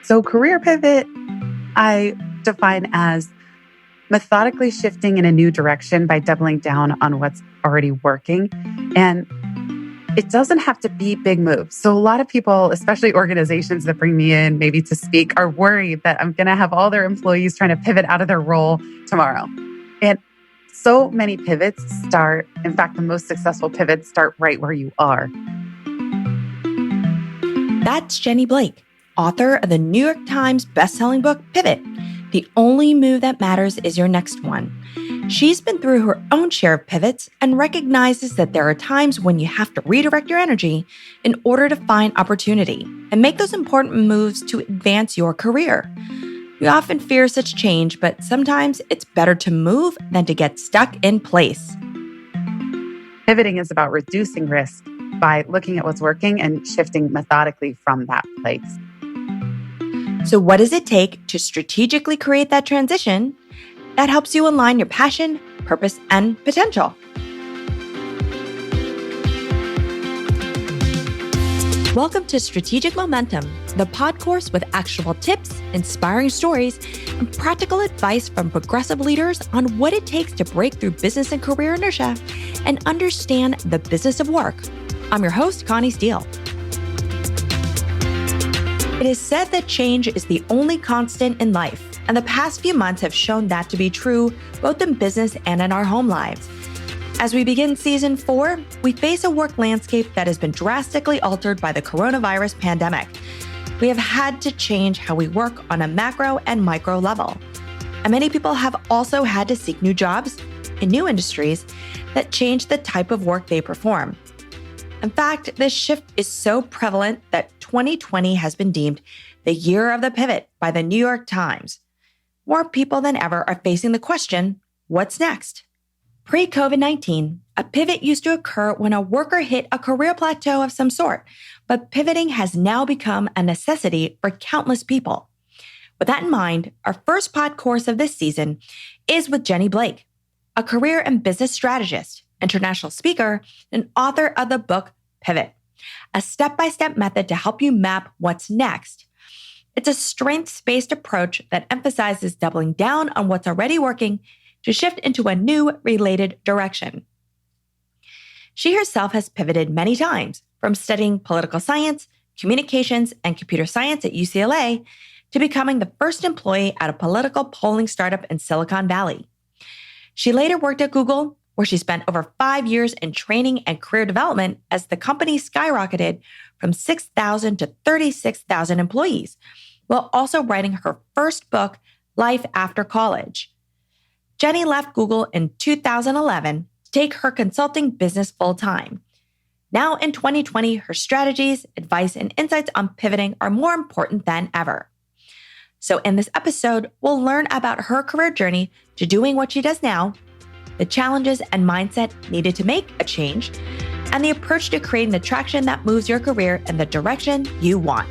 So career pivot, I define as methodically shifting in a new direction by doubling down on what's already working. And it doesn't have to be big moves. So a lot of people, especially organizations that bring me in maybe to speak, are worried that I'm going to have all their employees trying to pivot out of their role tomorrow. And so many pivots start, in fact, the most successful pivots start right where you are. That's Jenny Blake, author of the New York Times bestselling book, Pivot. The only move that matters is your next one. She's been through her own share of pivots and recognizes that there are times when you have to redirect your energy in order to find opportunity and make those important moves to advance your career. We often fear such change, but sometimes it's better to move than to get stuck in place. Pivoting is about reducing risk by looking at what's working and shifting methodically from that place. So what does it take to strategically create that transition that helps you align your passion, purpose, and potential? Welcome to Strategic Momentum, the podcourse with actionable tips, inspiring stories, and practical advice from progressive leaders on what it takes to break through business and career inertia and understand the business of work. I'm your host, Connie Steele. It is said that change is the only constant in life, and the past few months have shown that to be true both in business and in our home lives. As we begin season 4, we face a work landscape that has been drastically altered by the coronavirus pandemic. We have had to change how we work on a macro and micro level. And many people have also had to seek new jobs in new industries that change the type of work they perform. In fact, this shift is so prevalent that 2020 has been deemed the year of the pivot by the New York Times. More people than ever are facing the question, what's next? Pre-COVID-19, a pivot used to occur when a worker hit a career plateau of some sort, but pivoting has now become a necessity for countless people. With that in mind, our first podcourse of this season is with Jenny Blake, a career and business strategist, international speaker, and author of the book Pivot, a step-by-step method to help you map what's next. It's a strengths-based approach that emphasizes doubling down on what's already working to shift into a new related direction. She herself has pivoted many times, from studying political science, communications, and computer science at UCLA to becoming the first employee at a political polling startup in Silicon Valley. She later worked at Google, where she spent over 5 years in training and career development as the company skyrocketed from 6,000 to 36,000 employees, while also writing her first book, Life After College. Jenny left Google in 2011 to take her consulting business full-time. Now in 2020, her strategies, advice, and insights on pivoting are more important than ever. So in this episode, we'll learn about her career journey to doing what she does now, the challenges and mindset needed to make a change, and the approach to creating the traction that moves your career in the direction you want.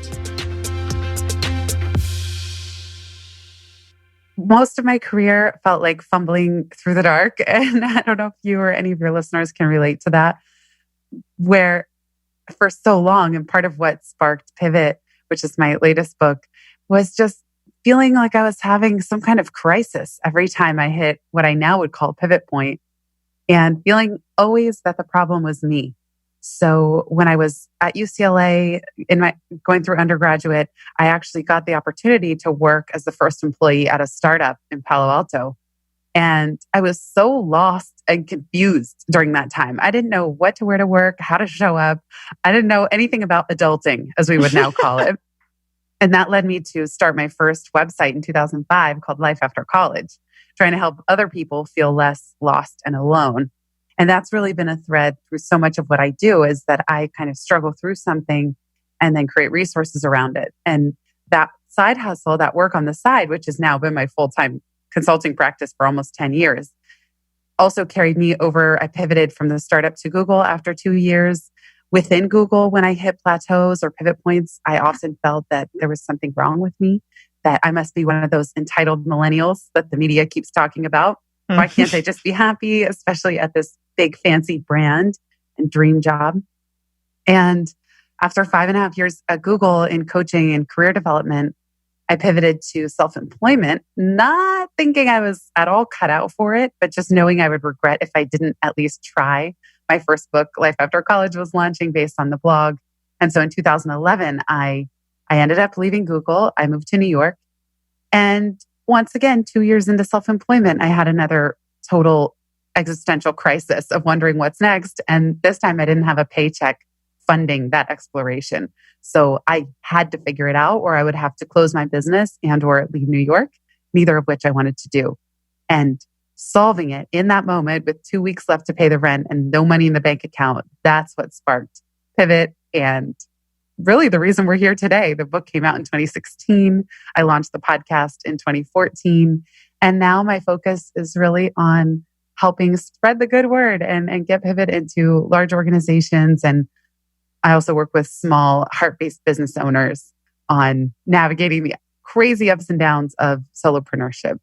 Most of my career felt like fumbling through the dark. And I don't know if you or any of your listeners can relate to that, where for so long, and part of what sparked Pivot, which is my latest book, was just feeling like I was having some kind of crisis every time I hit what I now would call pivot point, and feeling always that the problem was me. So when I was at UCLA going through undergraduate, I actually got the opportunity to work as the first employee at a startup in Palo Alto. And I was so lost and confused during that time. I didn't know what to wear to work, how to show up. I didn't know anything about adulting, as we would now call it. And that led me to start my first website in 2005 called Life After College, trying to help other people feel less lost and alone. And that's really been a thread through so much of what I do, is that I kind of struggle through something and then create resources around it. And that side hustle, that work on the side, which has now been my full-time consulting practice for almost 10 years, also carried me over. I pivoted from the startup to Google after 2 years. Within Google, when I hit plateaus or pivot points, I often felt that there was something wrong with me, that I must be one of those entitled millennials that the media keeps talking about. Why can't I just be happy, especially at this big fancy brand and dream job? And after 5.5 years at Google in coaching and career development, I pivoted to self-employment, not thinking I was at all cut out for it, but just knowing I would regret if I didn't at least try. My first book, Life After College, was launching based on the blog. And so in 2011, I ended up leaving Google. I moved to New York. And once again, 2 years into self-employment, I had another total existential crisis of wondering what's next. And this time I didn't have a paycheck funding that exploration. So I had to figure it out, or I would have to close my business and or leave New York, neither of which I wanted to do. And solving it in that moment with 2 weeks left to pay the rent and no money in the bank account, that's what sparked Pivot. And really the reason we're here today. The book came out in 2016. I launched the podcast in 2014. And now my focus is really on helping spread the good word and get Pivot into large organizations. And I also work with small heart-based business owners on navigating the crazy ups and downs of solopreneurship.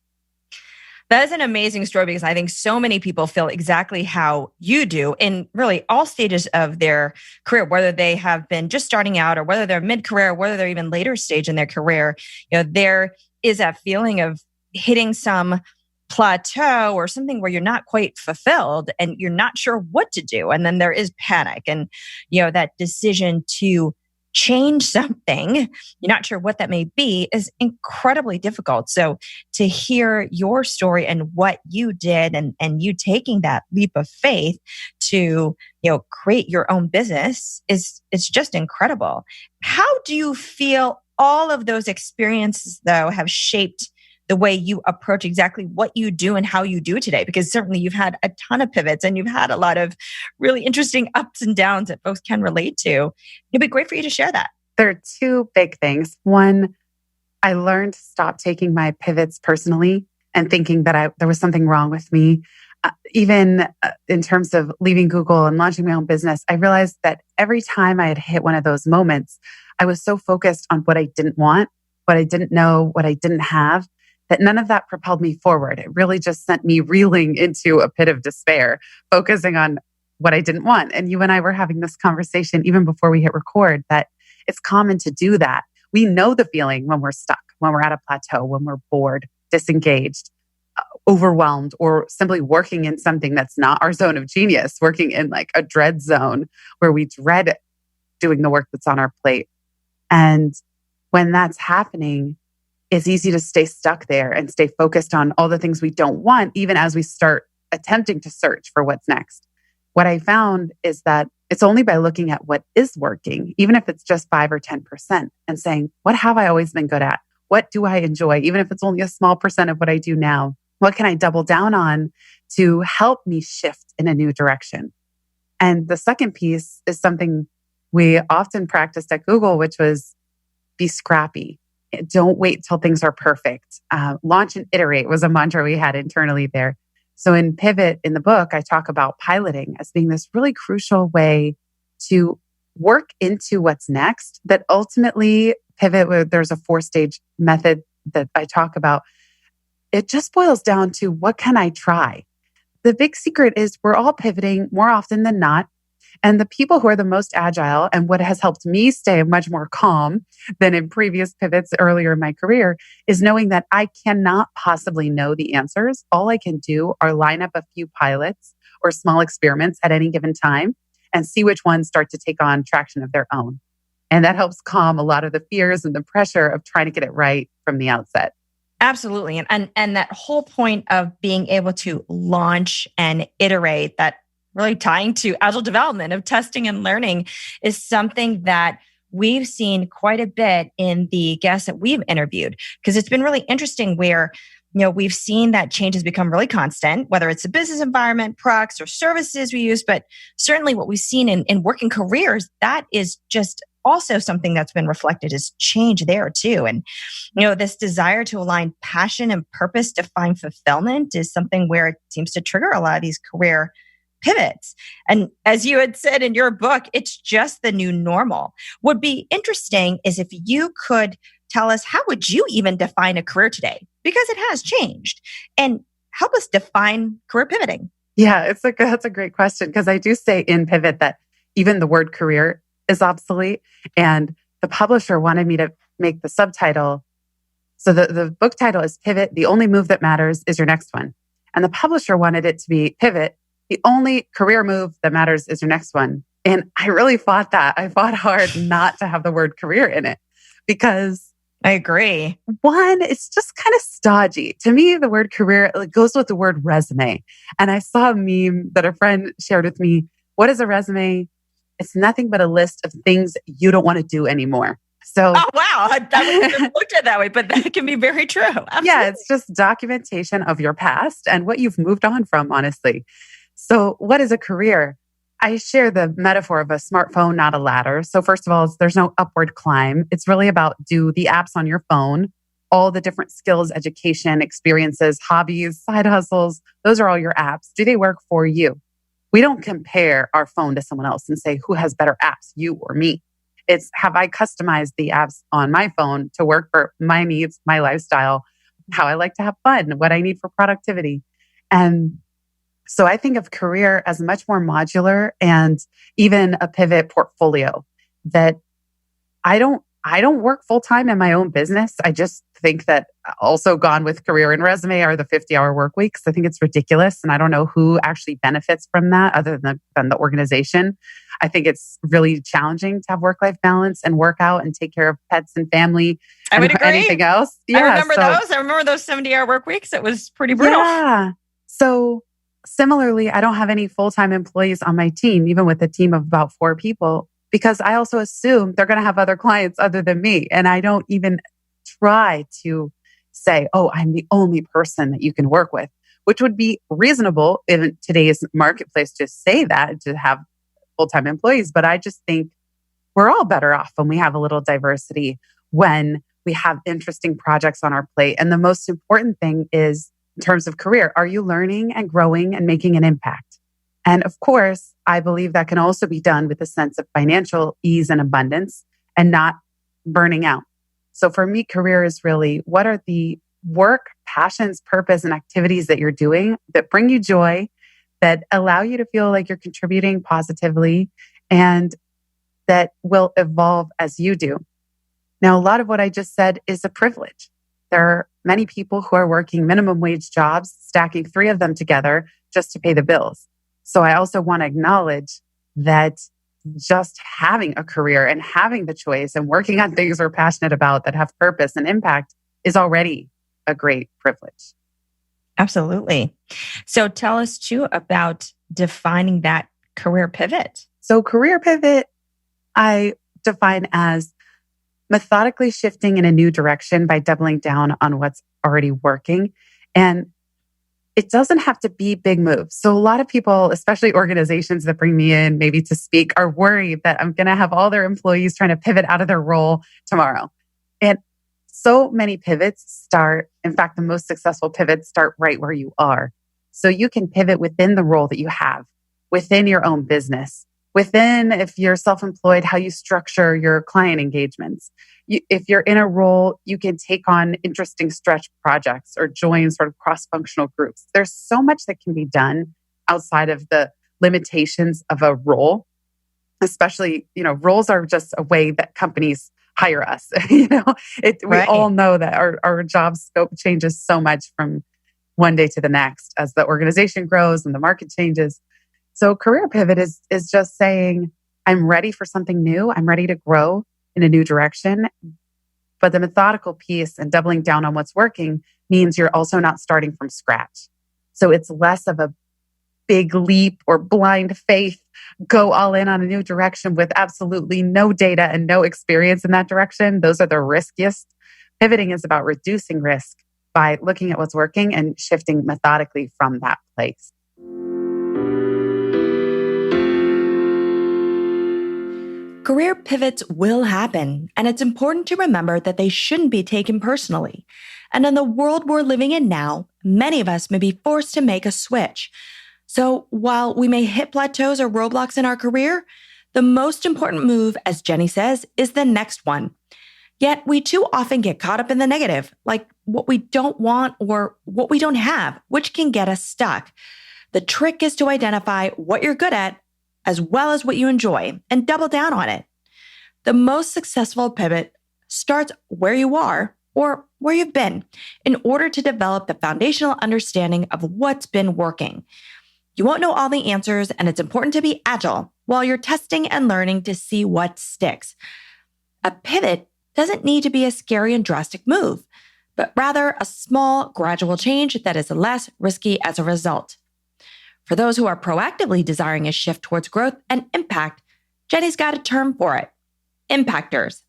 That is an amazing story because I think so many people feel exactly how you do in really all stages of their career, whether they have been just starting out or whether they're mid-career, or whether they're even later stage in their career. There is that feeling of hitting some plateau or something where you're not quite fulfilled and you're not sure what to do. And then there is panic and, that decision to change something, you're not sure what that may be, is incredibly difficult. So to hear your story and what you did and you taking that leap of faith to, create your own business it's just incredible. How do you feel all of those experiences though have shaped the way you approach exactly what you do and how you do it today? Because certainly you've had a ton of pivots and you've had a lot of really interesting ups and downs that folks can relate to. It'd be great for you to share that. There are two big things. One, I learned to stop taking my pivots personally and thinking that there was something wrong with me. Even in terms of leaving Google and launching my own business, I realized that every time I had hit one of those moments, I was so focused on what I didn't want, what I didn't know, what I didn't have, that none of that propelled me forward. It really just sent me reeling into a pit of despair, focusing on what I didn't want. And you and I were having this conversation even before we hit record, that it's common to do that. We know the feeling when we're stuck, when we're at a plateau, when we're bored, disengaged, overwhelmed, or simply working in something that's not our zone of genius, working in like a dread zone where we dread doing the work that's on our plate. And when that's happening, it's easy to stay stuck there and stay focused on all the things we don't want, even as we start attempting to search for what's next. What I found is that it's only by looking at what is working, even if it's just 5 or 10%, and saying, what have I always been good at? What do I enjoy? Even if it's only a small percent of what I do now, what can I double down on to help me shift in a new direction? And the second piece is something we often practiced at Google, which was be scrappy. Don't wait till things are perfect. Launch and iterate was a mantra we had internally there. So in Pivot, in the book, I talk about piloting as being this really crucial way to work into what's next, that ultimately Pivot, there's a 4-stage method that I talk about. It just boils down to, what can I try? The big secret is we're all pivoting more often than not. And the people who are the most agile, and what has helped me stay much more calm than in previous pivots earlier in my career, is knowing that I cannot possibly know the answers. All I can do are line up a few pilots or small experiments at any given time and see which ones start to take on traction of their own. And that helps calm a lot of the fears and the pressure of trying to get it right from the outset. Absolutely. And that whole point of being able to launch and iterate, that really tying to agile development of testing and learning, is something that we've seen quite a bit in the guests that we've interviewed, because it's been really interesting where, we've seen that change has become really constant, whether it's a business environment, products or services we use, but certainly what we've seen in working careers, that is just also something that's been reflected as change there too. And, this desire to align passion and purpose to find fulfillment is something where it seems to trigger a lot of these career pivots. And as you had said in your book, it's just the new normal. Would be interesting is if you could tell us, how would you even define a career today? Because it has changed. And help us define career pivoting. Yeah, that's a great question, because I do say in Pivot that even the word career is obsolete. And the publisher wanted me to make the subtitle, So the book title is Pivot, The Only Move That Matters Is Your Next One. And the publisher wanted it to be Pivot, The Only Career Move That Matters Is Your Next One. And I really fought that. I fought hard not to have the word career in it because I agree. one, it's just kind of stodgy. To me, the word career goes with the word resume. And I saw a meme that a friend shared with me. What is a resume? It's nothing but a list of things you don't want to do anymore. So, oh, wow. I wouldn't have looked at it that way, but that can be very true. Absolutely. Yeah, it's just documentation of your past and what you've moved on from, honestly. So what is a career? I share the metaphor of a smartphone, not a ladder. So first of all, there's no upward climb. It's really about do the apps on your phone, all the different skills, education, experiences, hobbies, side hustles. Those are all your apps. Do they work for you? We don't compare our phone to someone else and say, who has better apps, you or me? It's have I customized the apps on my phone to work for my needs, my lifestyle, how I like to have fun, what I need for productivity. And so I think of career as much more modular and even a pivot portfolio that I don't work full time in my own business. I just think that also gone with career and resume are the 50-hour work weeks. I think it's ridiculous. And I don't know who actually benefits from that other than the organization. I think it's really challenging to have work-life balance and work out and take care of pets and family I would agree. Anything else. Yeah, I remember those. I remember those 70-hour work weeks. It was pretty brutal. Yeah. So similarly, I don't have any full-time employees on my team, even with a team of about 4 people, because I also assume they're going to have other clients other than me. And I don't even try to say, oh, I'm the only person that you can work with, which would be reasonable in today's marketplace to say that, to have full-time employees. But I just think we're all better off when we have a little diversity, when we have interesting projects on our plate. And the most important thing is, in terms of career, are you learning and growing and making an impact? And of course, I believe that can also be done with a sense of financial ease and abundance and not burning out. So for me, career is really, what are the work, passions, purpose, and activities that you're doing that bring you joy, that allow you to feel like you're contributing positively, and that will evolve as you do. Now, a lot of what I just said is a privilege. There are many people who are working minimum wage jobs, stacking 3 of them together just to pay the bills. So I also want to acknowledge that just having a career and having the choice and working on things we're passionate about that have purpose and impact is already a great privilege. Absolutely. So tell us too about defining that career pivot. So career pivot, I define as methodically shifting in a new direction by doubling down on what's already working. And it doesn't have to be big moves. So a lot of people, especially organizations that bring me in maybe to speak, are worried that I'm going to have all their employees trying to pivot out of their role tomorrow. And so many pivots start, in fact, the most successful pivots start right where you are. So you can pivot within the role that you have, within your own business, within, if you're self-employed, how you structure your client engagements. If you're in a role, you can take on interesting stretch projects or join sort of cross-functional groups. There's so much that can be done outside of the limitations of a role. Especially, roles are just a way that companies hire us. We all know that our job scope changes so much from one day to the next as the organization grows and the market changes. So career pivot is just saying, I'm ready for something new. I'm ready to grow in a new direction. But the methodical piece and doubling down on what's working means you're also not starting from scratch. So it's less of a big leap or blind faith, go all in on a new direction with absolutely no data and no experience in that direction. Those are the riskiest. Pivoting is about reducing risk by looking at what's working and shifting methodically from that place. Career pivots will happen, and it's important to remember that they shouldn't be taken personally. And in the world we're living in now, many of us may be forced to make a switch. So while we may hit plateaus or roadblocks in our career, the most important move, as Jenny says, is the next one. Yet we too often get caught up in the negative, like what we don't want or what we don't have, which can get us stuck. The trick is to identify what you're good at as well as what you enjoy and double down on it. The most successful pivot starts where you are, or where you've been in order to develop the foundational understanding of what's been working. You won't know all the answers, and it's important to be agile while you're testing and learning to see what sticks. A pivot doesn't need to be a scary and drastic move, but rather a small, gradual change that is less risky as a result. For those who are proactively desiring a shift towards growth and impact, Jenny's got a term for it: impactors.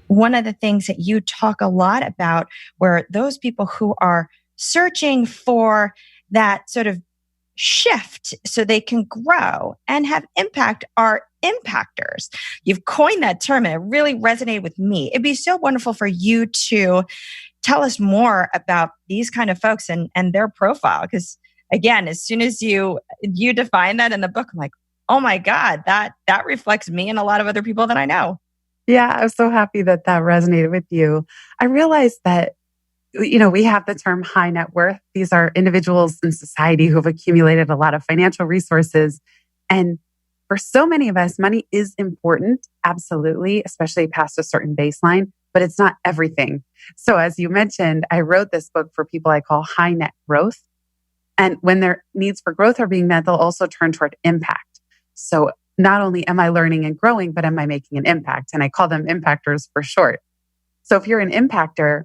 One of the things that you talk a lot about were those people who are searching for that sort of shift so they can grow and have impact are impactors. You've coined that term and it really resonated with me. It'd be so wonderful for you to tell us more about these kind of folks and their profile. Because again, as soon as you define that in the book, I'm like, oh my God, that reflects me and a lot of other people that I know. Yeah, I was so happy that resonated with you. I realized that, we have the term high net worth. These are individuals in society who have accumulated a lot of financial resources. And for so many of us, money is important, absolutely, especially past a certain baseline, but it's not everything. So as you mentioned, I wrote this book for people I call high net growth. And when their needs for growth are being met, they'll also turn toward impact. So not only am I learning and growing, but am I making an impact? And I call them impactors for short. So if you're an impactor,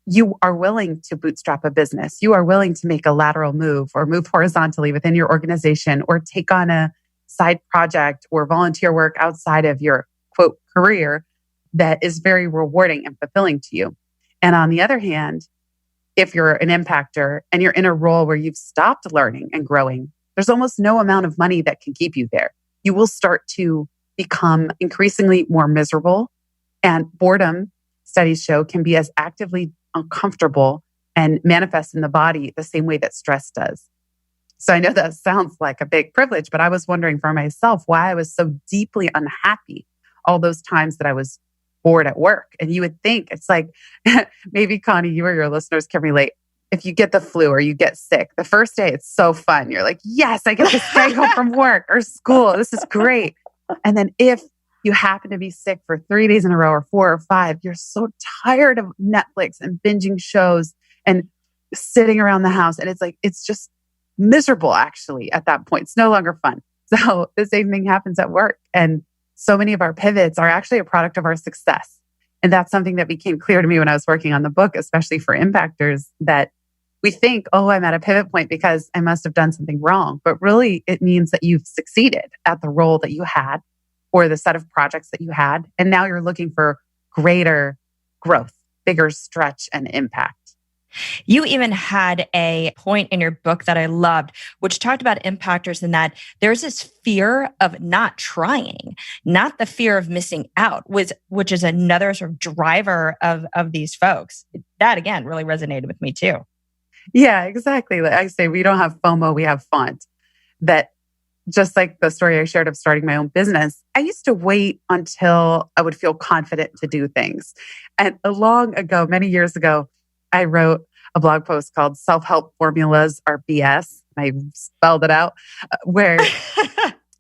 you are willing to bootstrap a business. You are willing to make a lateral move or move horizontally within your organization or take on a side project or volunteer work outside of your quote career that is very rewarding and fulfilling to you. And on the other hand, if you're an impactor and you're in a role where you've stopped learning and growing, there's almost no amount of money that can keep you there. You will start to become increasingly more miserable, and boredom, studies show, can be as actively uncomfortable and manifest in the body the same way that stress does. So I know that sounds like a big privilege, but I was wondering for myself why I was so deeply unhappy all those times that I was bored at work. And you would think it's like, maybe Connie, you or your listeners can relate. If you get the flu or you get sick, the first day it's so fun. You're like, yes, I get to stay home from work or school. This is great. And then if you happen to be sick for 3 days in a row or 4 or 5, you're so tired of Netflix and binging shows and sitting around the house. And it's just miserable actually at that point. It's no longer fun. So the same thing happens at work. And so many of our pivots are actually a product of our success. And that's something that became clear to me when I was working on the book, especially for impactors, that we think, oh, I'm at a pivot point because I must have done something wrong. But really, it means that you've succeeded at the role that you had or the set of projects that you had. And now you're looking for greater growth, bigger stretch and impact. You even had a point in your book that I loved, which talked about impactors and that there's this fear of not trying, not the fear of missing out, which is another sort of driver of these folks. That, again, really resonated with me too. Yeah, exactly. Like I say, we don't have FOMO, we have font. That just like the story I shared of starting my own business, I used to wait until I would feel confident to do things. And long ago, many years ago, I wrote a blog post called Self-Help Formulas Are BS. I spelled it out, where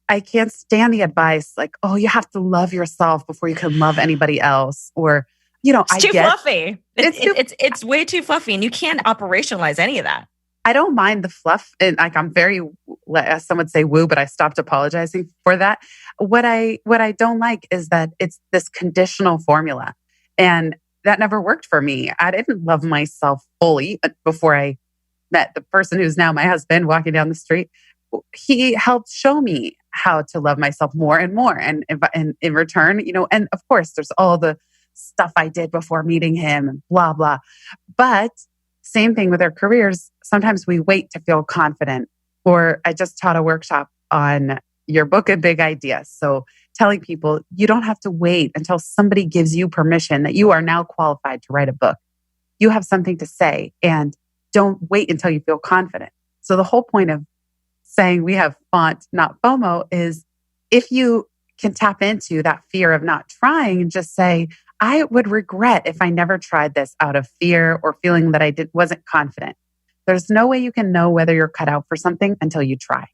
I can't stand the advice like, oh, you have to love yourself before you can love anybody else. Or, it's too fluffy. It's way too fluffy and you can't operationalize any of that. I don't mind the fluff. And like, I'm very, as some would say, woo, but I stopped apologizing for that. What I don't like is that it's this conditional formula. And that never worked for me. I didn't love myself fully before I met the person who's now my husband walking down the street. He helped show me how to love myself more and more. And in return, and of course, there's all the stuff I did before meeting him and blah, blah. But same thing with our careers. Sometimes we wait to feel confident. Or I just taught a workshop on your book, A Big Idea. So telling people you don't have to wait until somebody gives you permission that you are now qualified to write a book. You have something to say and don't wait until you feel confident. So the whole point of saying we have font, not FOMO, is if you can tap into that fear of not trying and just say, I would regret if I never tried this out of fear or feeling that I wasn't confident. There's no way you can know whether you're cut out for something until you try.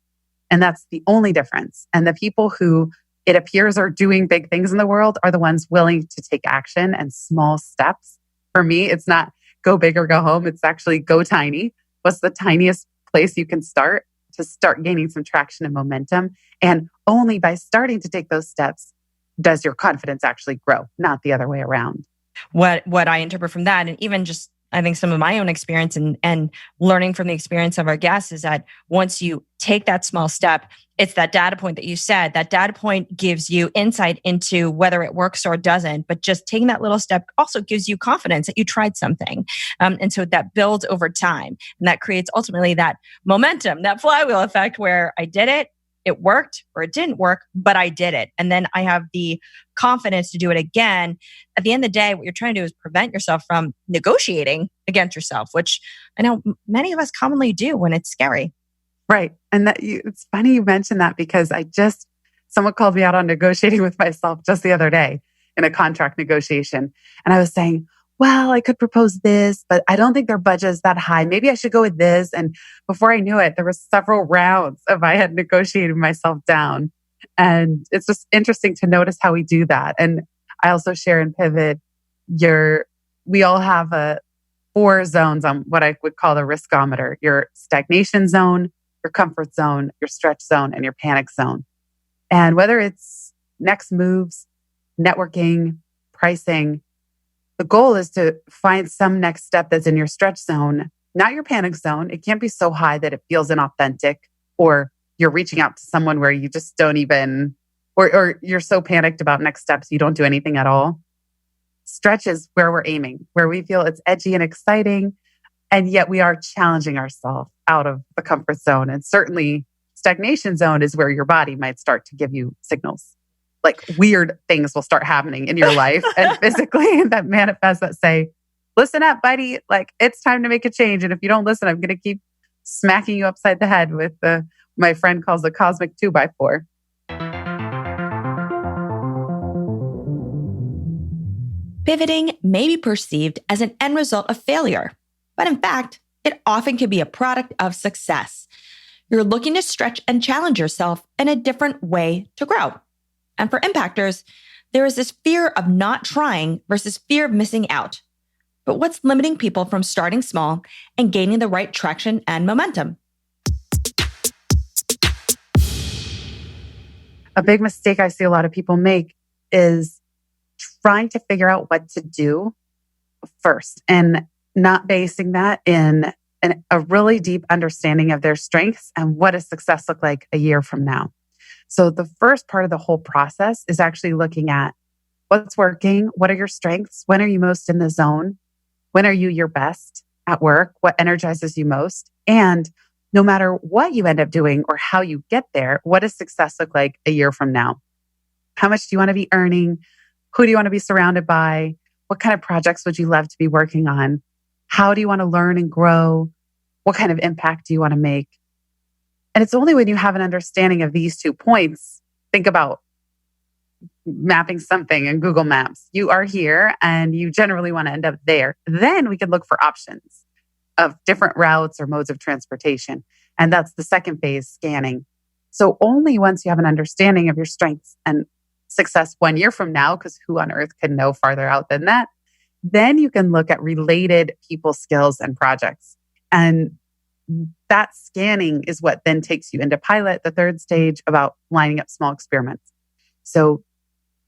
And that's the only difference. And the people who it appears are doing big things in the world are the ones willing to take action and small steps. For me, it's not go big or go home. It's actually go tiny. What's the tiniest place you can start to start gaining some traction and momentum? And only by starting to take those steps does your confidence actually grow, not the other way around. What I interpret from that, and even just I think some of my own experience and learning from the experience of our guests, is that once you take that small step, it's that data point that you said. That data point gives you insight into whether it works or doesn't. But just taking that little step also gives you confidence that you tried something. And so that builds over time. And that creates ultimately that momentum, that flywheel effect where I did it, it worked, or it didn't work, but I did it. And then I have the confidence to do it again. At the end of the day, what you're trying to do is prevent yourself from negotiating against yourself, which I know many of us commonly do when it's scary. Right. And it's funny you mentioned that because someone called me out on negotiating with myself just the other day in a contract negotiation. And I was saying, well, I could propose this, but I don't think their budget is that high. Maybe I should go with this. And before I knew it, there were several rounds of I had negotiated myself down. And it's just interesting to notice how we do that. And I also share in Pivot, we all have 4 zones on what I would call the riskometer: your stagnation zone, your comfort zone, your stretch zone, and your panic zone. And whether it's next moves, networking, pricing, the goal is to find some next step that's in your stretch zone, not your panic zone. It can't be so high that it feels inauthentic, or you're reaching out to someone where you just don't even, or you're so panicked about next steps, you don't do anything at all. Stretch is where we're aiming, where we feel it's edgy and exciting, and yet we are challenging ourselves out of the comfort zone. And certainly stagnation zone is where your body might start to give you signals. Like weird things will start happening in your life and physically that manifest that say, listen up, buddy. Like it's time to make a change. And if you don't listen, I'm going to keep smacking you upside the head with my friend calls the cosmic 2x4. Pivoting may be perceived as an end result of failure, but in fact, it often can be a product of success. You're looking to stretch and challenge yourself in a different way to grow. And for impactors, there is this fear of not trying versus fear of missing out. But what's limiting people from starting small and gaining the right traction and momentum? A big mistake I see a lot of people make is trying to figure out what to do first and not basing that in a really deep understanding of their strengths and what does success look like a year from now. So the first part of the whole process is actually looking at what's working, what are your strengths, when are you most in the zone, when are you your best at work, what energizes you most, and no matter what you end up doing or how you get there, what does success look like a year from now? How much do you want to be earning? Who do you want to be surrounded by? What kind of projects would you love to be working on? How do you want to learn and grow? What kind of impact do you want to make? And it's only when you have an understanding of these 2 points, think about mapping something in Google Maps. You are here and you generally want to end up there. Then we can look for options of different routes or modes of transportation. And that's the second phase, scanning. So only once you have an understanding of your strengths and success 1 year from now, because who on earth can know farther out than that, then you can look at related people skills and projects. And that scanning is what then takes you into pilot, the third stage about lining up small experiments. So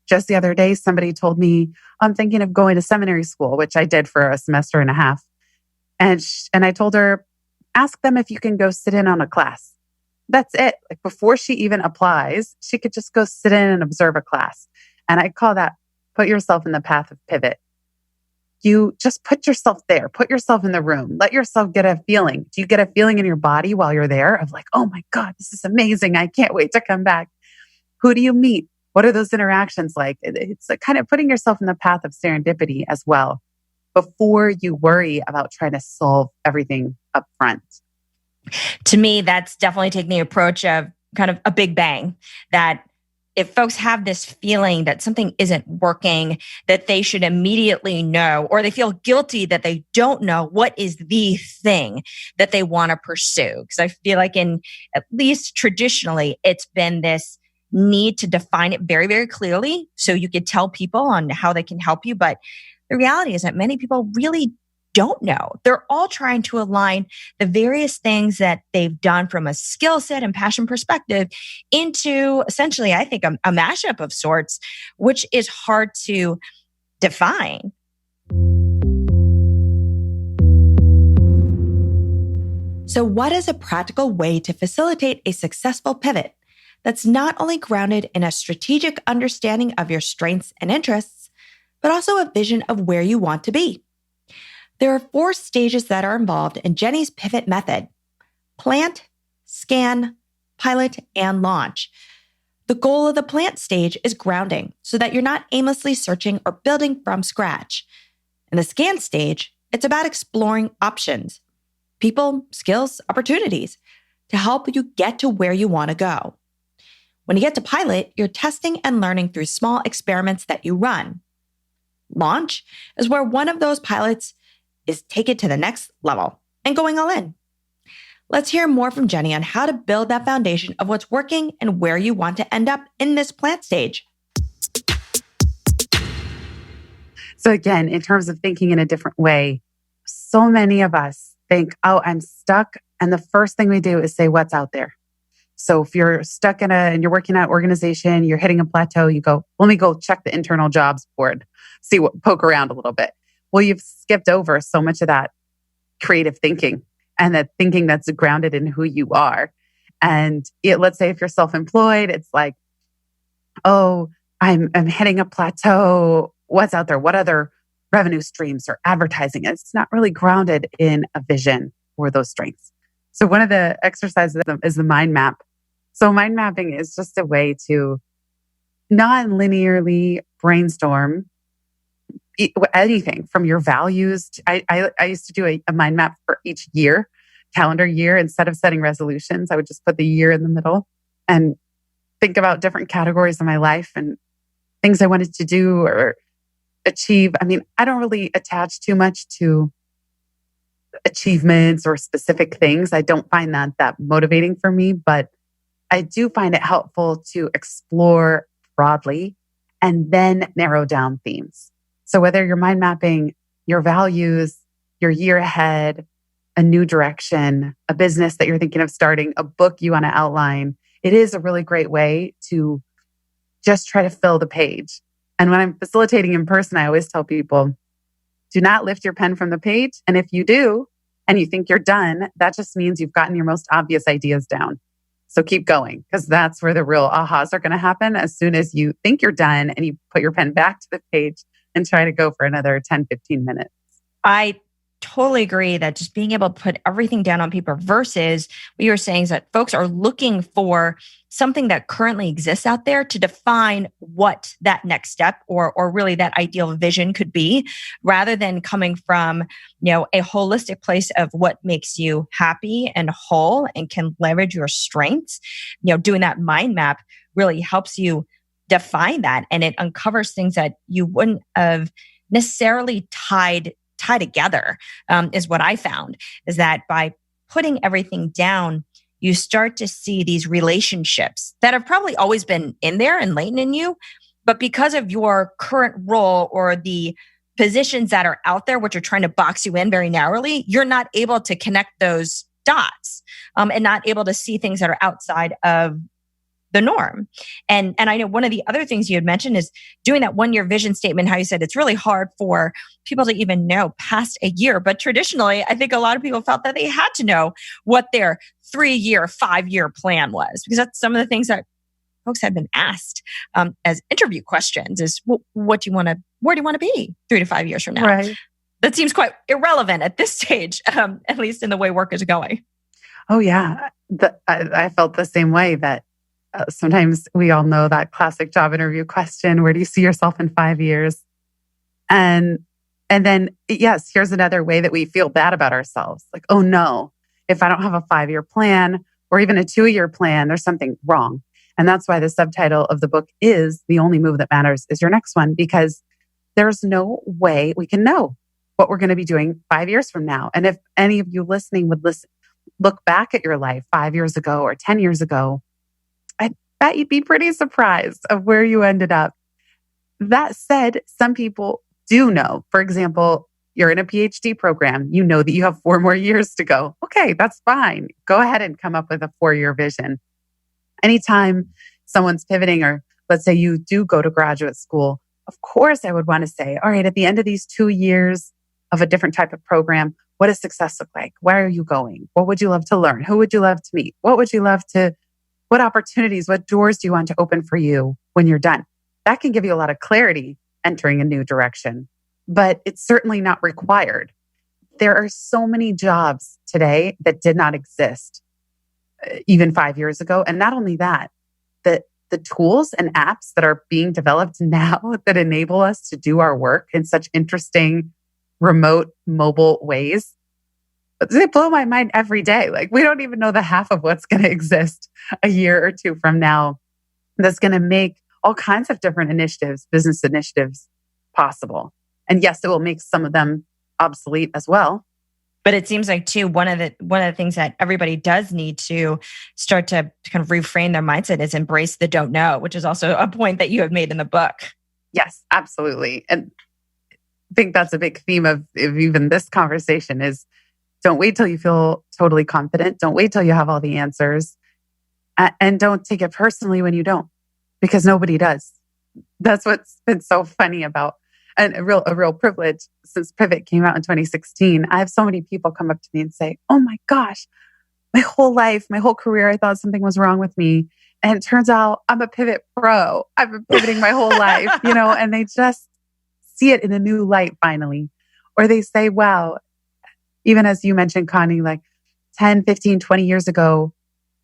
just the other day, somebody told me, I'm thinking of going to seminary school, which I did for a semester and a half. And I told her, ask them if you can go sit in on a class. That's it. Like before she even applies, she could just go sit in and observe a class. And I call that put yourself in the path of pivot. You just put yourself there, put yourself in the room, let yourself get a feeling. Do you get a feeling in your body while you're there of like, oh my God, this is amazing. I can't wait to come back. Who do you meet? What are those interactions like? It's a kind of putting yourself in the path of serendipity as well before you worry about trying to solve everything up front. To me, that's definitely taking the approach of kind of a big bang, that if folks have this feeling that something isn't working, that they should immediately know, or they feel guilty that they don't know what is the thing that they want to pursue. Because I feel like at least traditionally, it's been this need to define it very, very clearly so you could tell people on how they can help you. But the reality is that many people really don't know. They're all trying to align the various things that they've done from a skill set and passion perspective into essentially, I think, a mashup of sorts, which is hard to define. So, what is a practical way to facilitate a successful pivot that's not only grounded in a strategic understanding of your strengths and interests, but also a vision of where you want to be? There are 4 stages that are involved in Jenny's pivot method: plant, scan, pilot, and launch. The goal of the plant stage is grounding so that you're not aimlessly searching or building from scratch. In the scan stage, it's about exploring options, people, skills, opportunities to help you get to where you want to go. When you get to pilot, you're testing and learning through small experiments that you run. Launch is where one of those pilots is take it to the next level and going all in. Let's hear more from Jenny on how to build that foundation of what's working and where you want to end up in this plant stage. So again, in terms of thinking in a different way, so many of us think, oh, I'm stuck. And the first thing we do is say, what's out there? So if you're stuck and you're working at an organization, you're hitting a plateau, you go, let me go check the internal jobs board, poke around a little bit. Well, you've skipped over so much of that creative thinking and that thinking that's grounded in who you are. And let's say if you're self-employed, it's like, oh, I'm hitting a plateau. What's out there? What other revenue streams or advertising? It's not really grounded in a vision or those strengths. So one of the exercises is the mind map. So mind mapping is just a way to non-linearly brainstorm anything from your values. I used to do a mind map for each year, calendar year. Instead of setting resolutions, I would just put the year in the middle and think about different categories of my life and things I wanted to do or achieve. I mean, I don't really attach too much to achievements or specific things. I don't find that motivating for me, but I do find it helpful to explore broadly and then narrow down themes. So whether you're mind mapping your values, your year ahead, a new direction, a business that you're thinking of starting, a book you want to outline, it is a really great way to just try to fill the page. And when I'm facilitating in person, I always tell people, do not lift your pen from the page. And if you do, and you think you're done, that just means you've gotten your most obvious ideas down. So keep going, because that's where the real ahas are going to happen as soon as you think you're done and you put your pen back to the page and try to go for another 10, 15 minutes. I totally agree that just being able to put everything down on paper versus what you were saying is that folks are looking for something that currently exists out there to define what that next step or really that ideal vision could be, rather than coming from, a holistic place of what makes you happy and whole and can leverage your strengths. Doing that mind map really helps you define that, and it uncovers things that you wouldn't have necessarily tied together, is what I found, is that by putting everything down, you start to see these relationships that have probably always been in there and latent in you, but because of your current role or the positions that are out there, which are trying to box you in very narrowly, you're not able to connect those dots, and not able to see things that are outside of the norm. And I know one of the other things you had mentioned is doing that 1-year vision statement, how you said it's really hard for people to even know past a year. But traditionally, I think a lot of people felt that they had to know what their 3-year, 5-year plan was, because that's some of the things that folks had been asked as interview questions is, well, where do you want to be 3 to 5 years from now? Right. That seems quite irrelevant at this stage, at least in the way work is going. Oh yeah. I felt the same way that sometimes we all know that classic job interview question, where do you see yourself in 5 years? And then, yes, here's another way that we feel bad about ourselves. Like, oh no, if I don't have a 5-year plan or even a 2-year plan, there's something wrong. And that's why the subtitle of the book is The Only Move That Matters Is Your Next One, because there's no way we can know what we're going to be doing 5 years from now. And if any of you listening would look back at your life 5 years ago or 10 years ago, bet you'd be pretty surprised of where you ended up. That said, some people do know. For example, you're in a PhD program. You know that you have 4 more years to go. Okay, that's fine. Go ahead and come up with a 4-year vision. Anytime someone's pivoting, or let's say you do go to graduate school, of course, I would want to say, all right, at the end of these 2 years of a different type of program, what does success look like? Where are you going? What would you love to learn? Who would you love to meet? What opportunities, what doors do you want to open for you when you're done? That can give you a lot of clarity entering a new direction, but it's certainly not required. There are so many jobs today that did not exist even 5 years ago. And not only that, the tools and apps that are being developed now that enable us to do our work in such interesting, remote, mobile ways, they blow my mind every day. Like, we don't even know the half of what's going to exist a year or two from now that's going to make all kinds of different initiatives, business initiatives, possible. And yes, it will make some of them obsolete as well. But it seems like too, one of the things that everybody does need to start to kind of reframe their mindset is embrace the don't know, which is also a point that you have made in the book. Yes, absolutely. And I think that's a big theme of even this conversation is don't wait till you feel totally confident. Don't wait till you have all the answers. And don't take it personally when you don't, because nobody does. That's what's been so funny about, and a real privilege since Pivot came out in 2016. I have so many people come up to me and say, oh my gosh, my whole life, my whole career, I thought something was wrong with me. And it turns out I'm a pivot pro. I've been pivoting my whole life, and they just see it in a new light finally. Or they say, wow, even as you mentioned, Connie, like 10, 15, 20 years ago,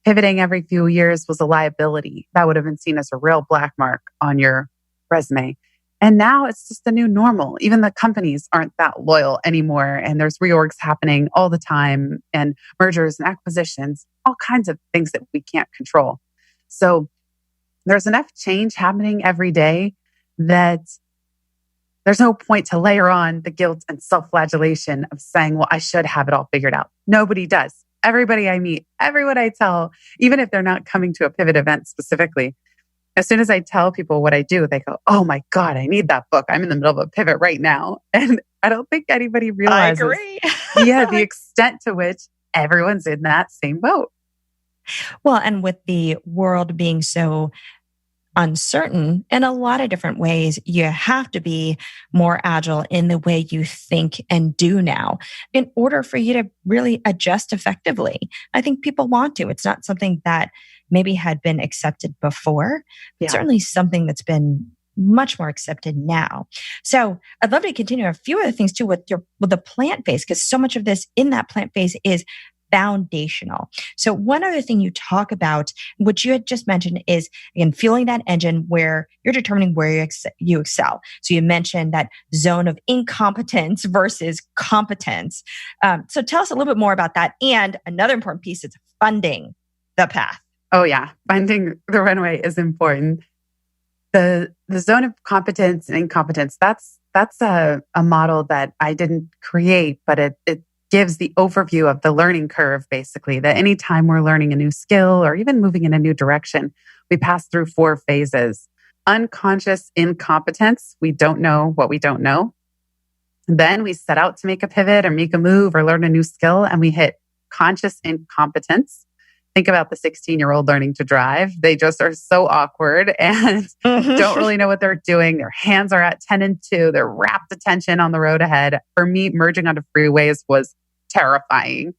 pivoting every few years was a liability. That would have been seen as a real black mark on your resume. And now it's just the new normal. Even the companies aren't that loyal anymore. And there's reorgs happening all the time, and mergers and acquisitions, all kinds of things that we can't control. So there's enough change happening every day that there's no point to layer on the guilt and self-flagellation of saying, well, I should have it all figured out. Nobody does. Everybody I meet, everyone I tell, even if they're not coming to a pivot event specifically, as soon as I tell people what I do, they go, oh my God, I need that book. I'm in the middle of a pivot right now. And I don't think anybody realizes the extent to which everyone's in that same boat. Well, and with the world being so uncertain in a lot of different ways, you have to be more agile in the way you think and do now in order for you to really adjust effectively. I think people want to. It's not something that maybe had been accepted before. It's certainly something that's been much more accepted now. So I'd love to continue a few other things too with the plant phase, because so much of this in that plant phase is foundational. So one other thing you talk about, which you had just mentioned, is again, fueling that engine where you're determining where you excel. So you mentioned that zone of incompetence versus competence. So tell us a little bit more about that. And another important piece is funding the path. Oh yeah, finding the runway is important. The zone of competence and incompetence, that's a model that I didn't create, but it gives the overview of the learning curve, basically, that anytime we're learning a new skill or even moving in a new direction, we pass through 4 phases. Unconscious incompetence, we don't know what we don't know. Then we set out to make a pivot or make a move or learn a new skill, and we hit conscious incompetence. Think about the 16-year-old learning to drive. They just are so awkward and don't really know what they're doing. Their hands are at 10 and 2. They're rapt attention on the road ahead. For me, merging onto freeways was terrifying.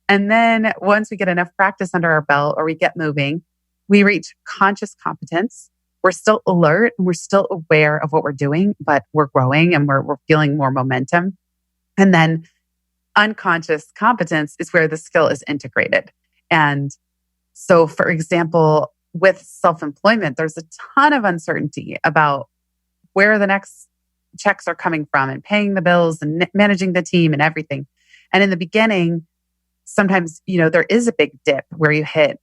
And then once we get enough practice under our belt or we get moving, we reach conscious competence. We're still alert and we're still aware of what we're doing, but we're growing and we're feeling more momentum. And then unconscious competence is where the skill is integrated. And so, for example, with self-employment, there's a ton of uncertainty about where the next checks are coming from and paying the bills and managing the team and everything. And in the beginning, sometimes, there is a big dip where you hit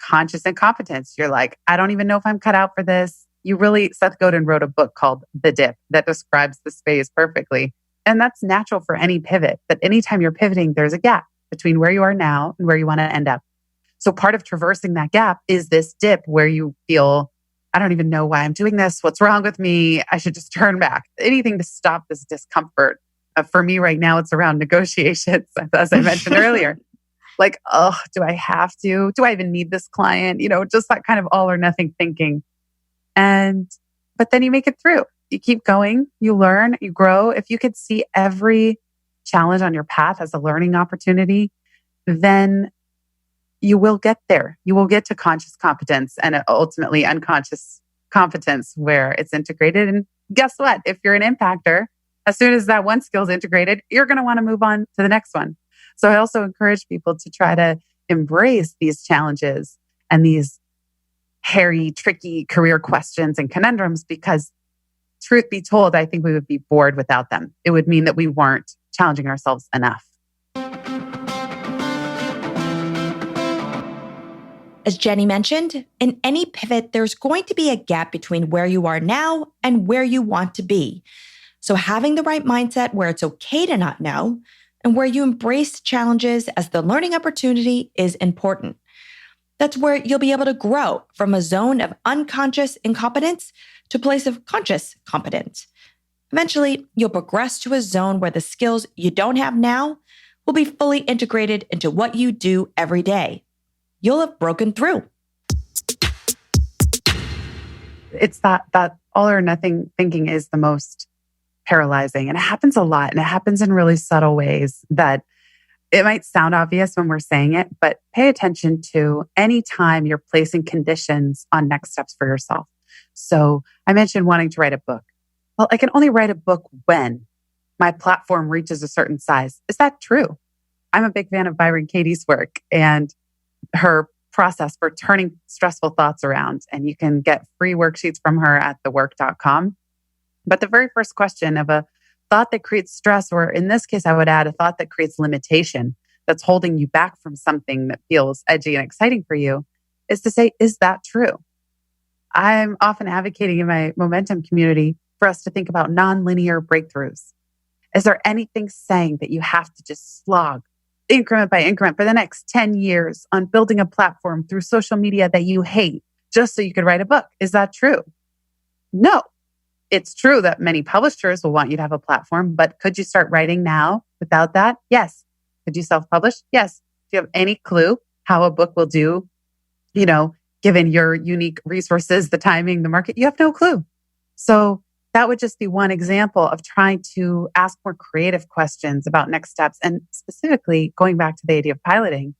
conscious incompetence. You're like, I don't even know if I'm cut out for this. Seth Godin wrote a book called The Dip that describes this phase perfectly. And that's natural for any pivot. But anytime you're pivoting, there's a gap between where you are now and where you want to end up. So part of traversing that gap is this dip where you feel, I don't even know why I'm doing this. What's wrong with me? I should just turn back. Anything to stop this discomfort. For me right now, it's around negotiations, as I mentioned earlier. Like, oh, do I have to? Do I even need this client? Just that kind of all or nothing thinking. But then you make it through. You keep going, you learn, you grow. If you could see every challenge on your path as a learning opportunity, then you will get there. You will get to conscious competence and ultimately unconscious competence where it's integrated. And guess what? If you're an impactor, as soon as that one skill is integrated, you're going to want to move on to the next one. So I also encourage people to try to embrace these challenges and these hairy, tricky career questions and conundrums, because truth be told, I think we would be bored without them. It would mean that we weren't challenging ourselves enough. As Jenny mentioned, in any pivot, there's going to be a gap between where you are now and where you want to be. So having the right mindset where it's okay to not know and where you embrace challenges as the learning opportunity is important. That's where you'll be able to grow from a zone of unconscious incompetence to a place of conscious competence. Eventually, you'll progress to a zone where the skills you don't have now will be fully integrated into what you do every day. You'll have broken through. It's that all or nothing thinking is the most paralyzing. And it happens a lot. And it happens in really subtle ways that it might sound obvious when we're saying it, but pay attention to any time you're placing conditions on next steps for yourself. So I mentioned wanting to write a book. Well, I can only write a book when my platform reaches a certain size. Is that true? I'm a big fan of Byron Katie's work and her process for turning stressful thoughts around. And you can get free worksheets from her at thework.com. But the very first question of a thought that creates stress, or in this case, I would add a thought that creates limitation, that's holding you back from something that feels edgy and exciting for you, is to say, is that true? I'm often advocating in my momentum community for us to think about nonlinear breakthroughs. Is there anything saying that you have to just slog increment by increment for the next 10 years on building a platform through social media that you hate just so you could write a book? Is that true? No. It's true that many publishers will want you to have a platform, but could you start writing now without that? Yes. Could you self-publish? Yes. Do you have any clue how a book will do, given your unique resources, the timing, the market? You have no clue. So that would just be one example of trying to ask more creative questions about next steps. And specifically, going back to the idea of piloting,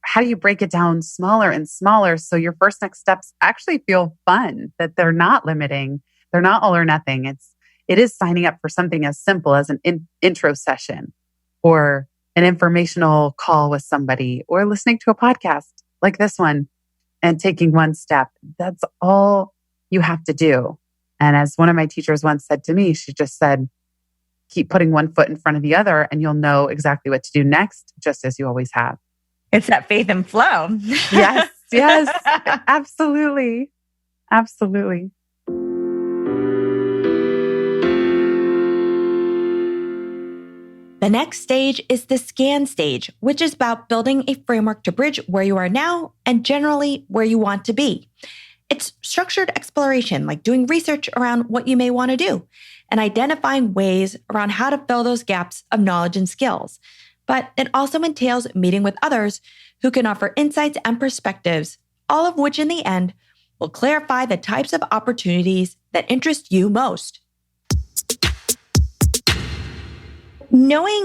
how do you break it down smaller and smaller so your first next steps actually feel fun, that they're not limiting? They're not all or nothing. It is signing up for something as simple as an intro session or an informational call with somebody or listening to a podcast like this one and taking one step. That's all you have to do. And as one of my teachers once said to me, she just said, keep putting one foot in front of the other and you'll know exactly what to do next, just as you always have. It's that faith and flow. Yes, absolutely. Absolutely. The next stage is the scan stage, which is about building a framework to bridge where you are now and generally where you want to be. It's structured exploration, like doing research around what you may want to do and identifying ways around how to fill those gaps of knowledge and skills. But it also entails meeting with others who can offer insights and perspectives, all of which in the end will clarify the types of opportunities that interest you most.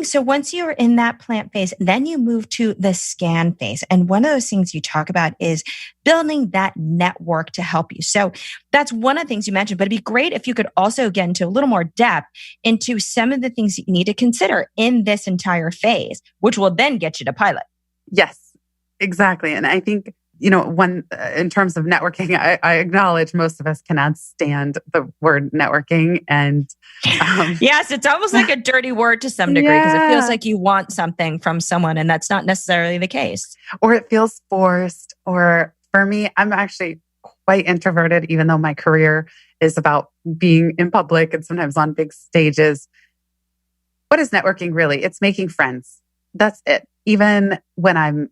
So once you're in that plant phase, then you move to the scan phase. And one of those things you talk about is building that network to help you. So that's one of the things you mentioned, but it'd be great if you could also get into a little more depth into some of the things that you need to consider in this entire phase, which will then get you to pilot. Yes, exactly. And I think, in terms of networking, I acknowledge most of us cannot stand the word networking. And yes, it's almost like a dirty word to some degree because it feels like you want something from someone and that's not necessarily the case. Or it feels forced. Or for me, I'm actually quite introverted, even though my career is about being in public and sometimes on big stages. What is networking really? It's making friends. That's it. Even when I'm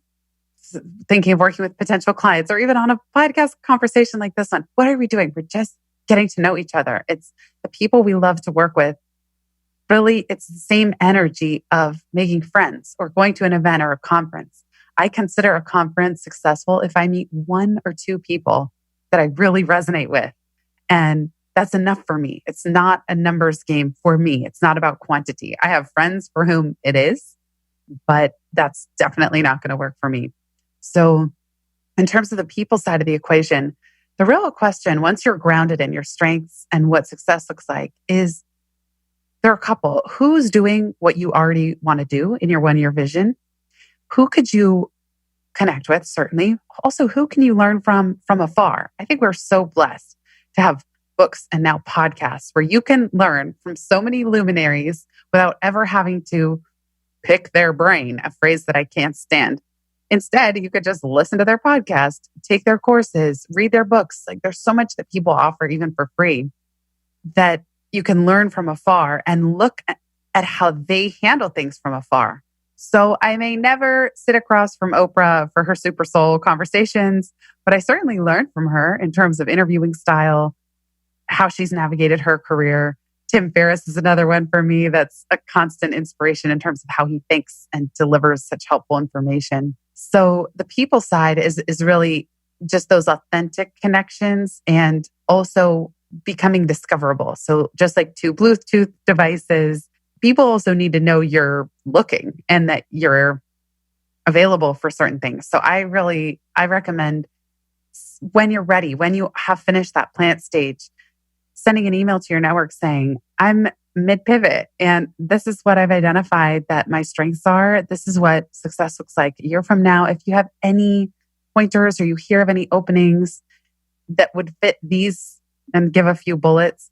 thinking of working with potential clients or even on a podcast conversation like this one. What are we doing? We're just getting to know each other. It's the people we love to work with. Really, it's the same energy of making friends or going to an event or a conference. I consider a conference successful if I meet one or two people that I really resonate with. And that's enough for me. It's not a numbers game for me. It's not about quantity. I have friends for whom it is, but that's definitely not going to work for me. So in terms of the people side of the equation, the real question, once you're grounded in your strengths and what success looks like, is there are a couple. Who's doing what you already want to do in your 1-year vision? Who could you connect with? Certainly. Also, who can you learn from afar? I think we're so blessed to have books and now podcasts where you can learn from so many luminaries without ever having to pick their brain, a phrase that I can't stand. Instead, you could just listen to their podcast, take their courses, read their books. Like there's so much that people offer even for free that you can learn from afar and look at how they handle things from afar. So I may never sit across from Oprah for her Super Soul conversations, but I certainly learned from her in terms of interviewing style, how she's navigated her career. Tim Ferriss is another one for me that's a constant inspiration in terms of how he thinks and delivers such helpful information. So the people side is really just those authentic connections and also becoming discoverable. So just like two Bluetooth devices, people also need to know you're looking and that you're available for certain things. So I recommend when you're ready, when you have finished that plant stage, sending an email to your network saying, I'm mid-pivot and this is what I've identified that my strengths are. This is what success looks like a year from now. If you have any pointers or you hear of any openings that would fit these and give a few bullets,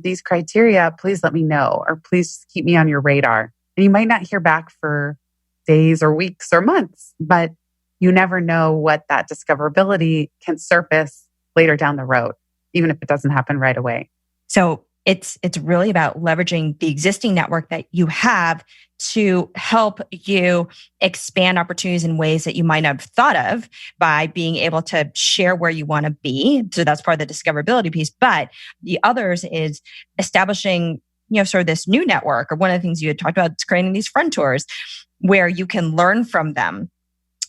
these criteria, please let me know or please keep me on your radar. And you might not hear back for days or weeks or months, but you never know what that discoverability can surface later down the road, even if it doesn't happen right away. So it's really about leveraging the existing network that you have to help you expand opportunities in ways that you might not have thought of by being able to share where you want to be. So that's part of the discoverability piece. But the others is establishing, sort of this new network, or one of the things you had talked about is creating these friend tours where you can learn from them.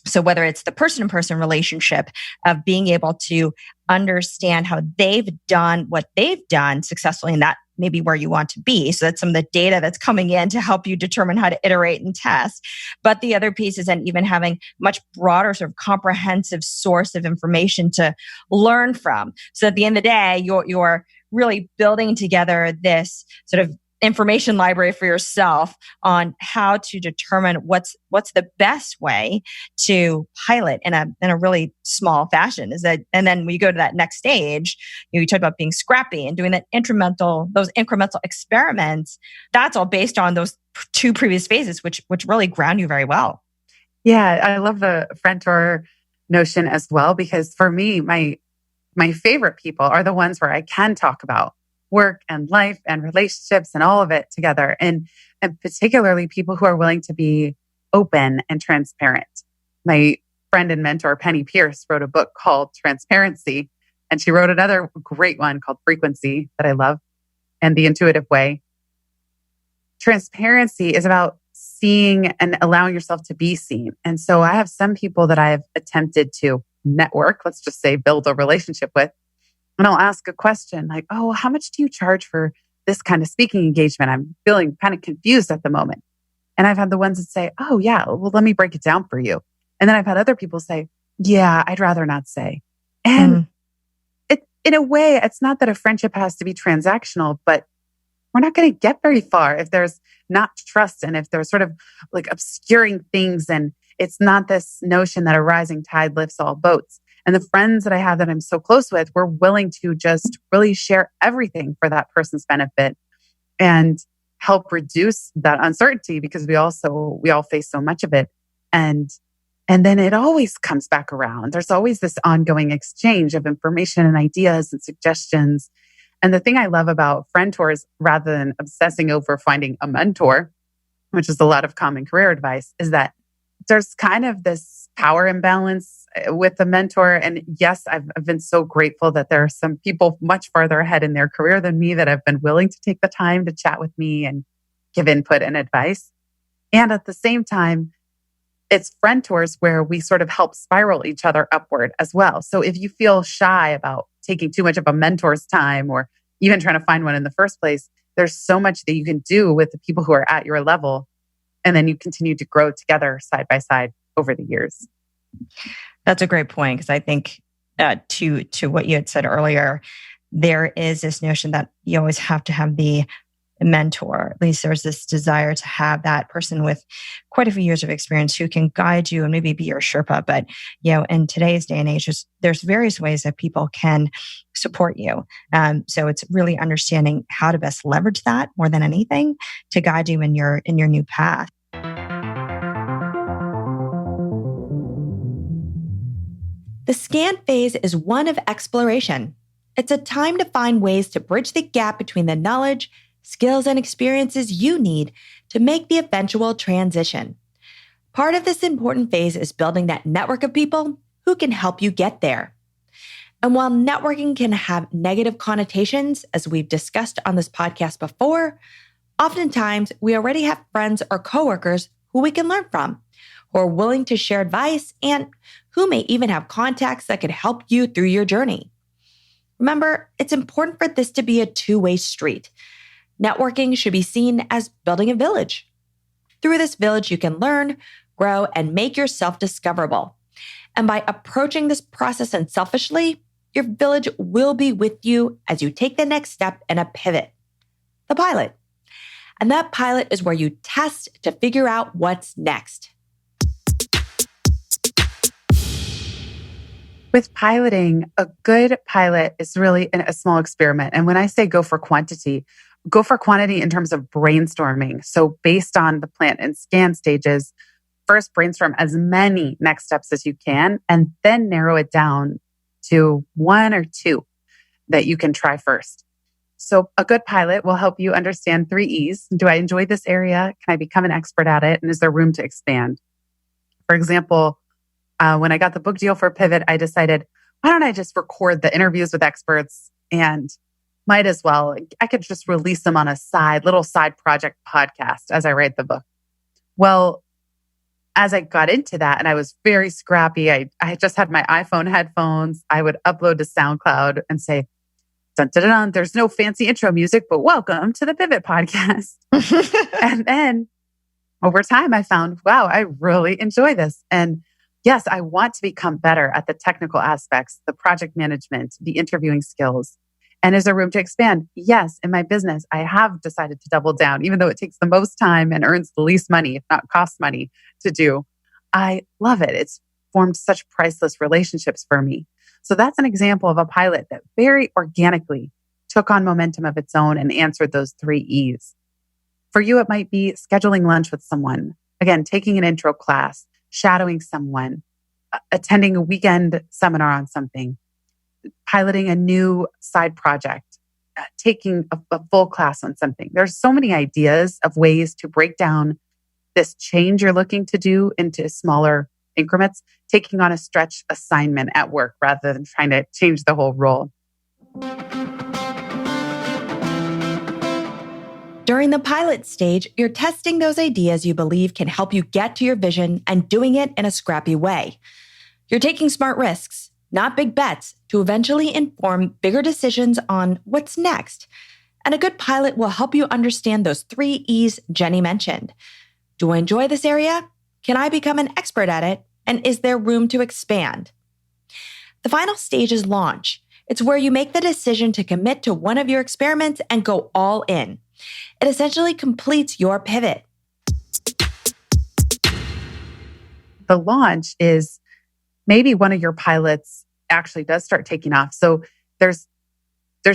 So whether it's the person-to-person relationship of being able to understand how they've done what they've done successfully, and that may be where you want to be. So that's some of the data that's coming in to help you determine how to iterate and test. But the other piece is then even having much broader sort of comprehensive source of information to learn from. So at the end of the day, you're really building together this sort of information library for yourself on how to determine what's the best way to pilot in a really small fashion. And then when you go to that next stage, you talk about being scrappy and doing those incremental experiments. That's all based on those two previous phases, which really ground you very well. Yeah, I love the friend tour notion as well, because for me, my favorite people are the ones where I can talk about work and life and relationships and all of it together. And particularly people who are willing to be open and transparent. My friend and mentor, Penny Pierce, wrote a book called Transparency. And she wrote another great one called Frequency that I love, and The Intuitive Way. Transparency is about seeing and allowing yourself to be seen. And so I have some people that I've attempted to network, let's just say build a relationship with. And I'll ask a question like, oh, how much do you charge for this kind of speaking engagement? I'm feeling kind of confused at the moment. And I've had the ones that say, oh, yeah, well, let me break it down for you. And then I've had other people say, yeah, I'd rather not say. And in a way, it's not that a friendship has to be transactional, but we're not going to get very far if there's not trust and if there's sort of like obscuring things. And it's not this notion that a rising tide lifts all boats. And the friends that I have that I'm so close with, we're willing to just really share everything for that person's benefit and help reduce that uncertainty, because we all face so much of it. And then it always comes back around. There's always this ongoing exchange of information and ideas and suggestions. And the thing I love about friend tours, rather than obsessing over finding a mentor, which is a lot of common career advice, is that there's kind of this power imbalance with the mentor. And yes, I've been so grateful that there are some people much farther ahead in their career than me that have been willing to take the time to chat with me and give input and advice. And at the same time, it's friend tours where we sort of help spiral each other upward as well. So if you feel shy about taking too much of a mentor's time or even trying to find one in the first place, there's so much that you can do with the people who are at your level. And then you continue to grow together side by side over the years. That's a great point, because I think to what you had said earlier, there is this notion that you always have to have the mentor. At least there's this desire to have that person with quite a few years of experience who can guide you and maybe be your Sherpa. But in today's day and age, there's various ways that people can support you. So it's really understanding how to best leverage that more than anything to guide you in your new path. The scan phase is one of exploration. It's a time to find ways to bridge the gap between the knowledge, skills, and experiences you need to make the eventual transition. Part of this important phase is building that network of people who can help you get there. And while networking can have negative connotations, as we've discussed on this podcast before, oftentimes we already have friends or coworkers who we can learn from, who are willing to share advice, and who may even have contacts that could help you through your journey. Remember, it's important for this to be a two-way street. Networking should be seen as building a village. Through this village, you can learn, grow, and make yourself discoverable. And by approaching this process unselfishly, your village will be with you as you take the next step in a pivot, the pilot. And that pilot is where you test to figure out what's next. With piloting, a good pilot is really a small experiment. And when I say go for quantity in terms of brainstorming. So based on the plant and scan stages, first brainstorm as many next steps as you can, and then narrow it down to one or two that you can try first. So a good pilot will help you understand 3 E's. Do I enjoy this area? Can I become an expert at it? And is there room to expand? For example, when I got the book deal for Pivot, I decided, why don't I just record the interviews with experts, and might as well, I could just release them on a little side project podcast as I write the book. Well, as I got into that, and I was very scrappy, I just had my iPhone headphones. I would upload to SoundCloud and say, dun, dun, dun, dun, there's no fancy intro music, but welcome to the Pivot podcast. And then over time, I found, wow, I really enjoy this. And yes, I want to become better at the technical aspects, the project management, the interviewing skills. And is there room to expand? Yes, in my business, I have decided to double down, even though it takes the most time and earns the least money, if not costs money to do. I love it. It's formed such priceless relationships for me. So that's an example of a pilot that very organically took on momentum of its own and answered those 3 E's. For you, it might be scheduling lunch with someone. Again, taking an intro class, shadowing someone, attending a weekend seminar on something, piloting a new side project, taking a full class on something. There's so many ideas of ways to break down this change you're looking to do into smaller increments, taking on a stretch assignment at work rather than trying to change the whole role. During the pilot stage, you're testing those ideas you believe can help you get to your vision and doing it in a scrappy way. You're taking smart risks, not big bets, to eventually inform bigger decisions on what's next. And a good pilot will help you understand those 3 E's Jenny mentioned. Do I enjoy this area? Can I become an expert at it? And is there room to expand? The final stage is launch. It's where you make the decision to commit to one of your experiments and go all in. It essentially completes your pivot. The launch is maybe one of your pilots actually does start taking off. So there's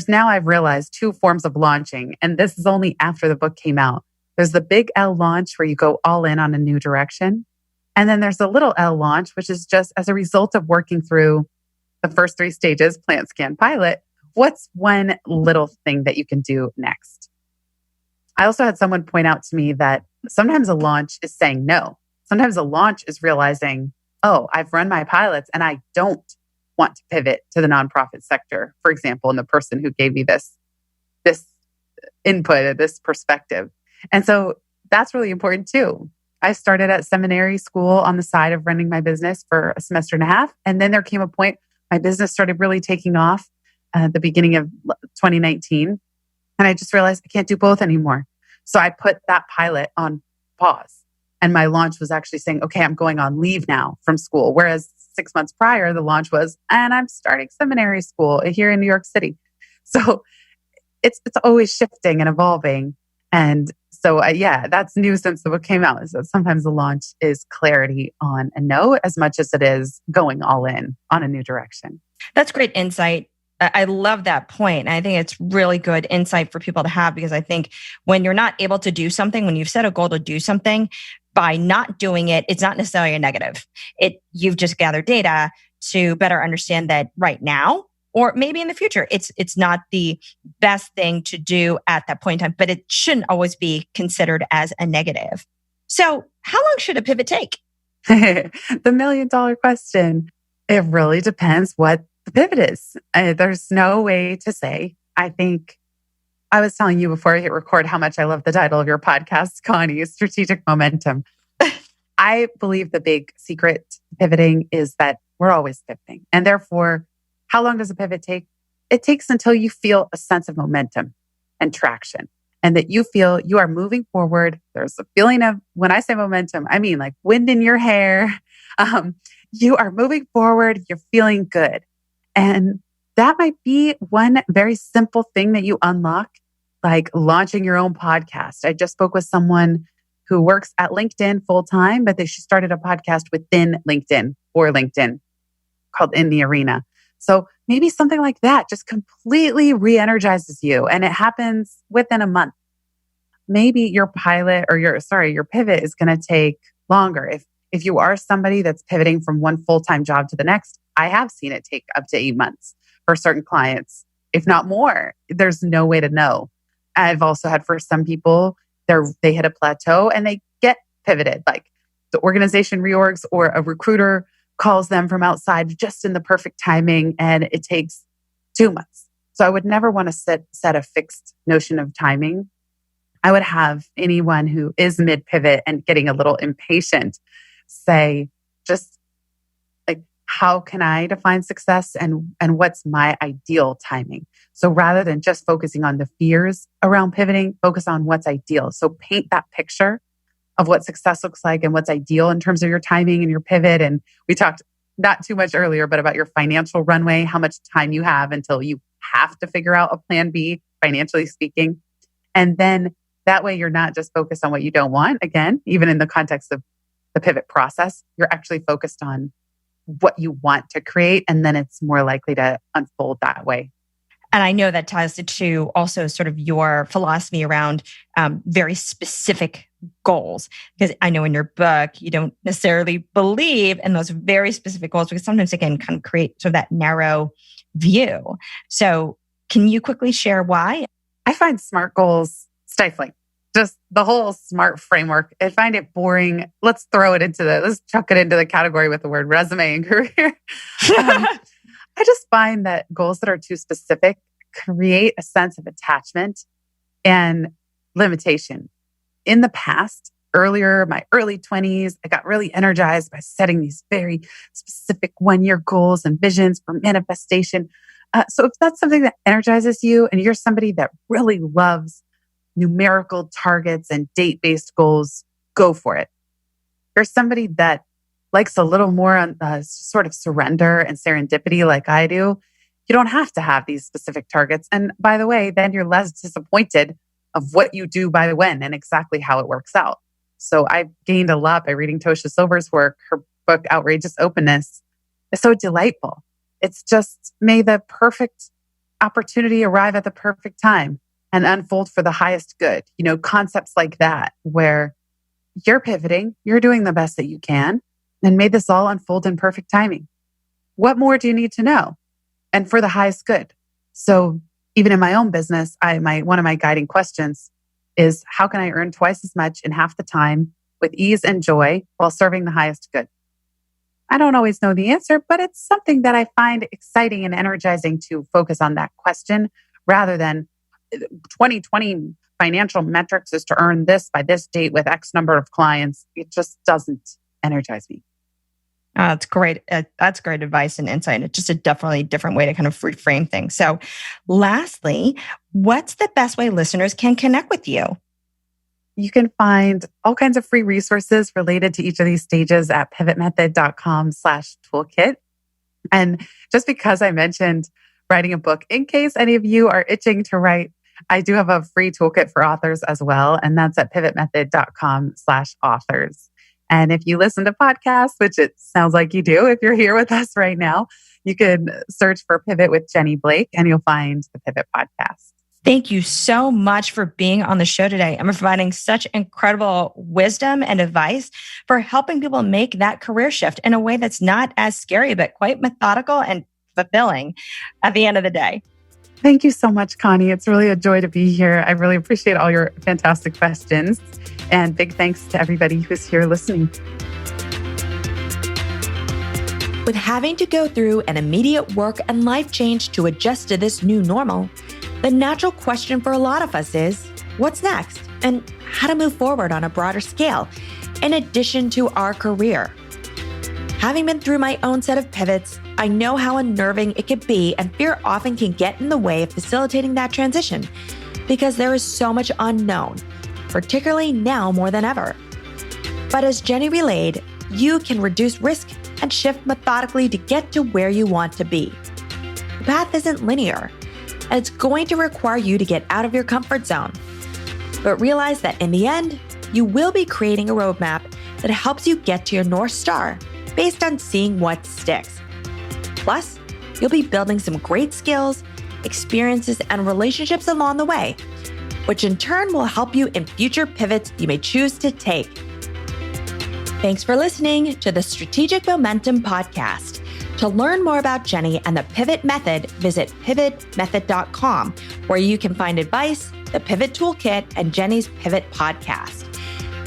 now, I've realized, 2 forms of launching. And this is only after the book came out. There's the big L launch where you go all in on a new direction. And then there's the little L launch, which is just as a result of working through the first 3 stages, plant, scan, pilot. What's one little thing that you can do next? I also had someone point out to me that sometimes a launch is saying no. Sometimes a launch is realizing, oh, I've run my pilots and I don't want to pivot to the nonprofit sector, for example, and the person who gave me this input, this perspective. And so that's really important too. I started at seminary school on the side of running my business for a semester and a half. And then there came a point my business started really taking off at the beginning of 2019. And I just realized I can't do both anymore. So I put that pilot on pause. And my launch was actually saying, okay, I'm going on leave now from school. Whereas 6 months prior, the launch was, and I'm starting seminary school here in New York City. So it's always shifting and evolving. And so, yeah, that's new since the book came out. So sometimes the launch is clarity on a no as much as it is going all in on a new direction. That's great insight. I love that point. And I think it's really good insight for people to have, because I think when you're not able to do something, when you've set a goal to do something, by not doing it, it's not necessarily a negative. You've just gathered data to better understand that right now, or maybe in the future, it's not the best thing to do at that point in time, but it shouldn't always be considered as a negative. So how long should a pivot take? The $1 million question. It really depends what the pivot is. There's no way to say. I think I was telling you before I hit record how much I love the title of your podcast, Connie, Strategic Momentum. I believe the big secret to pivoting is that we're always pivoting. And therefore, how long does a pivot take? It takes until you feel a sense of momentum and traction, and that you feel you are moving forward. There's a feeling of, when I say momentum, I mean like wind in your hair. You are moving forward. You're feeling good. And that might be one very simple thing that you unlock, like launching your own podcast. I just spoke with someone who works at LinkedIn full time, but she started a podcast within LinkedIn for LinkedIn called In the Arena. So maybe something like that just completely re-energizes you, and it happens within a month. Maybe your pilot or your pivot is going to take longer. If you are somebody that's pivoting from one full-time job to the next, I have seen it take up to 8 months for certain clients, if not more. There's no way to know. I've also had for some people, they hit a plateau and they get pivoted. Like the organization reorgs or a recruiter calls them from outside just in the perfect timing, and it takes 2 months. So I would never want to set a fixed notion of timing. I would have anyone who is mid-pivot and getting a little impatient say, just like, how can I define success and what's my ideal timing? So rather than just focusing on the fears around pivoting, focus on what's ideal. So paint that picture of what success looks like and what's ideal in terms of your timing and your pivot. And we talked not too much earlier, but about your financial runway, how much time you have until you have to figure out a plan B, financially speaking. And then that way you're not just focused on what you don't want. Again, even in the context of the pivot process, you're actually focused on what you want to create. And then it's more likely to unfold that way. And I know that ties to also sort of your philosophy around very specific goals. Because I know in your book, you don't necessarily believe in those very specific goals, because sometimes they can kind of create sort of that narrow view. So can you quickly share why? I find SMART goals stifling. Just the whole SMART framework. I find it boring. Let's chuck it into the category with the word resume and career. I just find that goals that are too specific create a sense of attachment and limitation. In the past, my early 20s, I got really energized by setting these very specific 1-year goals and visions for manifestation. So if that's something that energizes you and you're somebody that really loves numerical targets and date-based goals, go for it. If you're somebody that likes a little more on sort of surrender and serendipity like I do, you don't have to have these specific targets. And by the way, then you're less disappointed of what you do by when and exactly how it works out. So I've gained a lot by reading Tosha Silver's work. Her book, Outrageous Openness, is so delightful. It's just, may the perfect opportunity arrive at the perfect time and unfold for the highest good. Concepts like that, where you're pivoting, you're doing the best that you can, and may this all unfold in perfect timing. What more do you need to know? And for the highest good. So even in my own business, one of my guiding questions is, how can I earn twice as much in half the time with ease and joy while serving the highest good? I don't always know the answer, but it's something that I find exciting and energizing to focus on that question rather than 2020 financial metrics is to earn this by this date with X number of clients. It just doesn't energize me. That's great. That's great advice and insight. It's just a definitely different way to kind of reframe things. So lastly, what's the best way listeners can connect with you? You can find all kinds of free resources related to each of these stages at pivotmethod.com/toolkit. And just because I mentioned writing a book, in case any of you are itching to write, I do have a free toolkit for authors as well. And that's at pivotmethod.com/authors. And if you listen to podcasts, which it sounds like you do, if you're here with us right now, you can search for Pivot with Jenny Blake and you'll find the Pivot podcast. Thank you so much for being on the show today and providing such incredible wisdom and advice for helping people make that career shift in a way that's not as scary, but quite methodical and fulfilling at the end of the day. Thank you so much, Connie. It's really a joy to be here. I really appreciate all your fantastic questions. And big thanks to everybody who's here listening. With having to go through an immediate work and life change to adjust to this new normal, the natural question for a lot of us is, what's next? And how to move forward on a broader scale, in addition to our career. Having been through my own set of pivots, I know how unnerving it could be, and fear often can get in the way of facilitating that transition because there is so much unknown, particularly now more than ever. But as Jenny relayed, you can reduce risk and shift methodically to get to where you want to be. The path isn't linear, and it's going to require you to get out of your comfort zone. But realize that in the end, you will be creating a roadmap that helps you get to your North Star based on seeing what sticks. Plus, you'll be building some great skills, experiences, and relationships along the way, which in turn will help you in future pivots you may choose to take. Thanks for listening to the Strategic Momentum Podcast. To learn more about Jenny and the Pivot Method, visit pivotmethod.com, where you can find advice, the Pivot Toolkit, and Jenny's Pivot Podcast.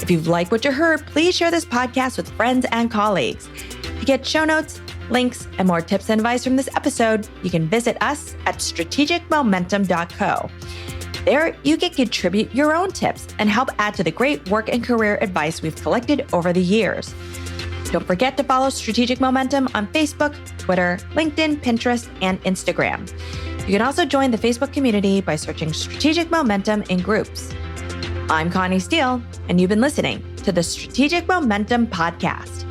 If you've liked what you heard, please share this podcast with friends and colleagues. To get show notes, links, and more tips and advice from this episode, you can visit us at strategicmomentum.co. There, you can contribute your own tips and help add to the great work and career advice we've collected over the years. Don't forget to follow Strategic Momentum on Facebook, Twitter, LinkedIn, Pinterest, and Instagram. You can also join the Facebook community by searching Strategic Momentum in groups. I'm Connie Steele, and you've been listening to the Strategic Momentum Podcast.